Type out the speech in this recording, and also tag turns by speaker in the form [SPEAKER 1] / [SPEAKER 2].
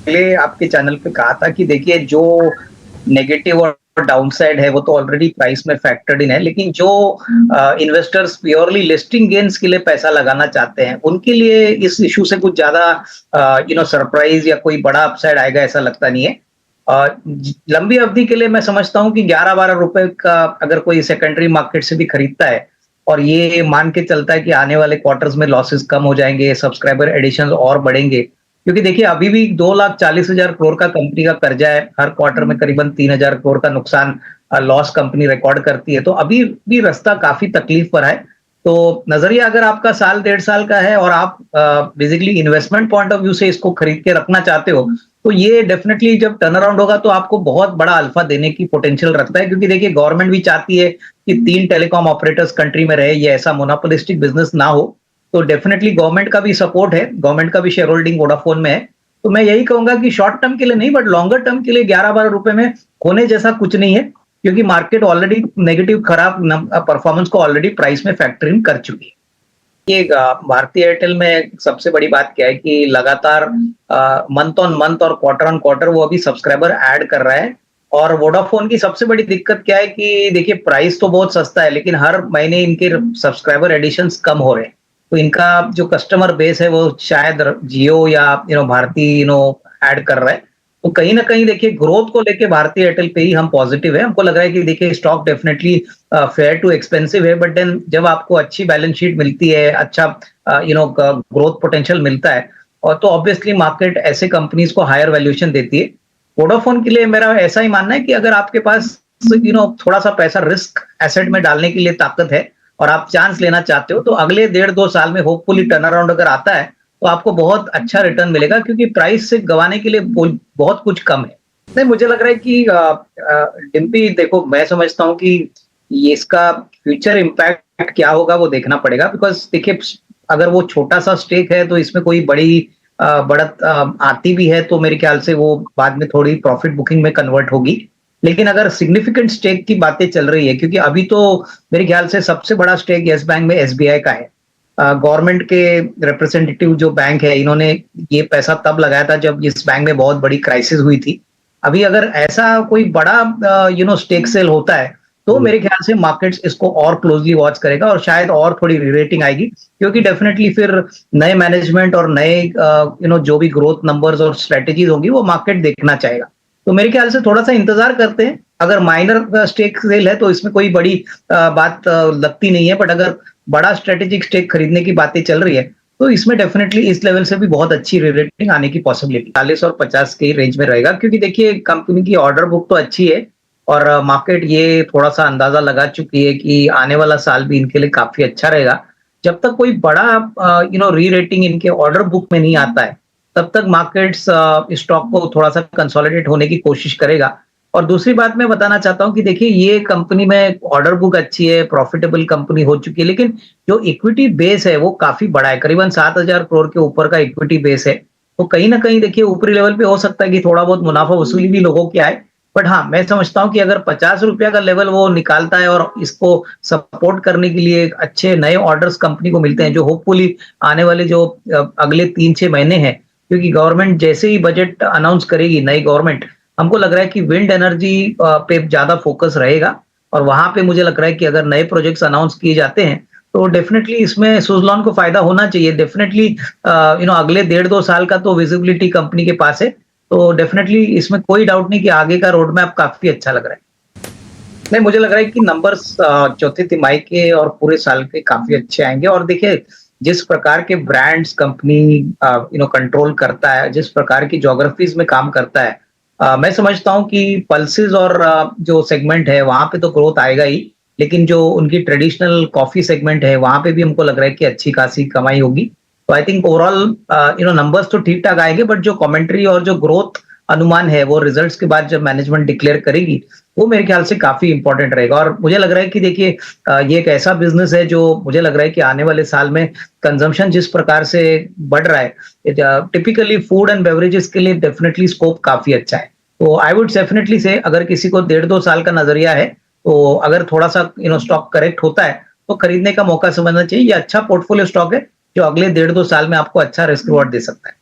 [SPEAKER 1] पहले आपके चैनल पे कहा था कि देखिए जो नेगेटिव और डाउनसाइड है वो तो ऑलरेडी प्राइस में फैक्टर्ड इन है, लेकिन जो इन्वेस्टर्स प्योरली लिस्टिंग गेन्स के लिए पैसा लगाना चाहते हैं उनके लिए इस इशू से कुछ ज्यादा सरप्राइज या कोई बड़ा अपसाइड आएगा ऐसा लगता नहीं है। लंबी अवधि के लिए मैं समझता हूँ कि 11-12 रुपए का अगर कोई सेकेंडरी मार्केट से भी खरीदता है और ये मान के चलता है कि आने वाले क्वार्टर्स में लॉसेस कम हो जाएंगे, सब्सक्राइबर एडिशन और बढ़ेंगे, क्योंकि देखिए अभी भी 2,40,000 करोड़ का कंपनी का कर्जा है, हर क्वार्टर में करीबन 3,000 करोड़ का नुकसान लॉस कंपनी रिकॉर्ड करती है, तो अभी भी रास्ता काफी तकलीफ पर है। तो नजरिया अगर आपका साल 1.5 साल का है और आप basically investment point of view से इसको खरीद के रखना चाहते हो, तो ये डेफिनेटली जब टर्न अराउंड होगा तो आपको बहुत बड़ा अल्फा देने की पोटेंशियल रखता है, क्योंकि देखिए गवर्नमेंट भी चाहती है कि 3 टेलीकॉम ऑपरेटर्स कंट्री में रहे, ये ऐसा मोनोपोलिस्टिक बिजनेस ना हो। तो डेफिनेटली गवर्नमेंट का भी सपोर्ट है, गवर्नमेंट का भी शेयर होल्डिंग वोडाफोन में है। तो मैं यही कहूंगा कि शॉर्ट टर्म के लिए नहीं बट लॉन्गर टर्म के लिए 11-12 रुपए में होने जैसा कुछ नहीं है, क्योंकि मार्केट ऑलरेडी नेगेटिव खराब परफॉर्मेंस को ऑलरेडी प्राइस में फैक्टर इन कर चुकी है। ये भारतीय एयरटेल में सबसे बड़ी बात क्या है कि लगातार मंथ ऑन मंथ और क्वार्टर ऑन क्वार्टर वो अभी सब्सक्राइबर ऐड कर रहा है। और वोडाफोन की सबसे बड़ी दिक्कत क्या है कि देखिए प्राइस तो बहुत सस्ता है, लेकिन हर महीने इनके सब्सक्राइबर एडिशंस कम हो रहे हैं। तो इनका जो कस्टमर बेस है वो शायद जियो या भारती ऐड कर रहा है। तो कहीं ना कहीं देखिए ग्रोथ को लेके भारतीय एयरटेल पे ही हम पॉजिटिव है। हमको लग रहा है कि देखिए stock definitely fair too expensive है, बट देन जब आपको अच्छी बैलेंस शीट मिलती है, अच्छा ग्रोथ पोटेंशियल मिलता है, और तो ऑब्वियसली मार्केट ऐसे कंपनीज को हायर वैल्यूएशन देती है। वोडाफोन के लिए मेरा ऐसा ही मानना है कि अगर आपके पास थोड़ा सा पैसा रिस्क एसेट में डालने के लिए ताकत है और आप चांस लेना चाहते हो, तो अगले 1.5-2 साल में होपफुली टर्न अराउंड अगर आता है तो आपको बहुत अच्छा रिटर्न मिलेगा, क्योंकि प्राइस से गंवाने के लिए बहुत कुछ कम है। नहीं, मुझे लग रहा है कि डिम्पी देखो, मैं समझता हूँ कि ये इसका फ्यूचर इम्पैक्ट क्या होगा वो देखना पड़ेगा, बिकॉज देखिए अगर वो छोटा सा स्टेक है तो इसमें कोई बड़ी बढ़त आती भी है तो मेरे ख्याल से वो बाद में थोड़ी प्रॉफिट बुकिंग में कन्वर्ट होगी। लेकिन अगर सिग्निफिकेंट स्टेक की बातें चल रही है, क्योंकि अभी तो मेरे ख्याल से सबसे बड़ा स्टेक यस बैंक में एसबीआई का है। गवर्नमेंट के रिप्रेजेंटेटिव जो बैंक है, इन्होंने ये पैसा तब लगाया था जब इस बैंक में बहुत बड़ी क्राइसिस हुई थी। अभी अगर ऐसा कोई बड़ा स्टेक सेल होता है तो मेरे ख्याल से मार्केट्स इसको और क्लोजली वॉच करेगा और शायद और थोड़ी रीरेटिंग आएगी, क्योंकि डेफिनेटली फिर नए मैनेजमेंट और नए जो भी ग्रोथ नंबर्स और स्ट्रेटेजीज होंगी वो मार्केट देखना चाहेगा। तो मेरे ख्याल से थोड़ा सा इंतजार करते हैं। अगर माइनर स्टेक सेल है तो इसमें कोई बड़ी बात लगती नहीं है, बट अगर बड़ा स्ट्रेटेजिक स्टेक खरीदने की बातें चल रही है तो इसमें डेफिनेटली इस लेवल से भी बहुत अच्छी रेटिंग आने की पॉसिबिलिटी 40 और 50 के रेंज में रहेगा, क्योंकि देखिए कंपनी की ऑर्डर बुक तो अच्छी है और मार्केट ये थोड़ा सा अंदाजा लगा चुकी है कि आने वाला साल भी इनके लिए काफी अच्छा रहेगा। जब तक कोई बड़ा री रेटिंग इनके ऑर्डर बुक में नहीं आता है, तब तक मार्केट्स स्टॉक को थोड़ा सा कंसोलिडेट होने की कोशिश करेगा। और दूसरी बात मैं बताना चाहता हूं कि देखिए ये कंपनी में ऑर्डर बुक अच्छी है, प्रॉफिटेबल कंपनी हो चुकी है, लेकिन जो इक्विटी बेस है वो काफी बड़ा है, करीबन 7,000 करोड़ के ऊपर का इक्विटी बेस है। तो कहीं ना कहीं देखिए ऊपरी लेवल पे हो सकता है कि थोड़ा बहुत मुनाफा वसूली भी लोगों की आए, बट हाँ मैं समझता हूँ कि अगर 50 रुपया का लेवल वो निकालता है और इसको सपोर्ट करने के लिए अच्छे नए ऑर्डर्स कंपनी को मिलते हैं, जो होपफुली आने वाले जो अगले 3-6 महीने हैं, क्योंकि गवर्नमेंट जैसे ही बजट अनाउंस करेगी नई गवर्नमेंट, हमको लग रहा है कि विंड एनर्जी पे ज्यादा फोकस रहेगा। और वहां पे मुझे लग रहा है कि अगर नए प्रोजेक्ट्स अनाउंस किए जाते हैं तो डेफिनेटली इसमें सुजलॉन को फायदा होना चाहिए। डेफिनेटली अगले 1.5-2 साल का तो विजिबिलिटी कंपनी के पास है, तो डेफिनेटली इसमें कोई डाउट नहीं कि आगे का रोड मैप काफी अच्छा लग रहा है। नहीं, मुझे लग रहा है कि नंबर्स चौथी तिमाही के और पूरे साल के काफी अच्छे आएंगे। और देखिए जिस प्रकार के ब्रांड्स कंपनी कंट्रोल करता है, जिस प्रकार की ज्योग्राफीज में काम करता है, मैं समझता हूँ कि पल्सेस और जो सेगमेंट है वहां पे तो ग्रोथ आएगा ही, लेकिन जो उनकी ट्रेडिशनल कॉफी सेगमेंट है वहां पे भी हमको लग रहा है कि अच्छी खासी कमाई होगी। तो आई थिंक ओवरऑल नंबर्स तो ठीक ठाक आएंगे, बट जो कमेंट्री और जो ग्रोथ अनुमान है वो रिजल्ट्स के बाद जब मैनेजमेंट डिक्लेयर करेगी वो मेरे ख्याल से काफी इंपॉर्टेंट रहेगा। और मुझे लग रहा है कि देखिए ये एक ऐसा बिजनेस है जो मुझे लग रहा है कि आने वाले साल में कंजम्पशन जिस प्रकार से बढ़ रहा है, टिपिकली फूड एंड बेवरेजेस के लिए डेफिनेटली स्कोप काफी अच्छा है। तो आई वुड डेफिनेटली से अगर किसी को 1.5-2 साल का नजरिया है, तो अगर थोड़ा सा स्टॉक करेक्ट होता है तो खरीदने का मौका समझना चाहिए। ये अच्छा पोर्टफोलियो स्टॉक है जो अगले 1.5-2 साल में आपको अच्छा रिस्क रिवॉर्ड दे सकता है।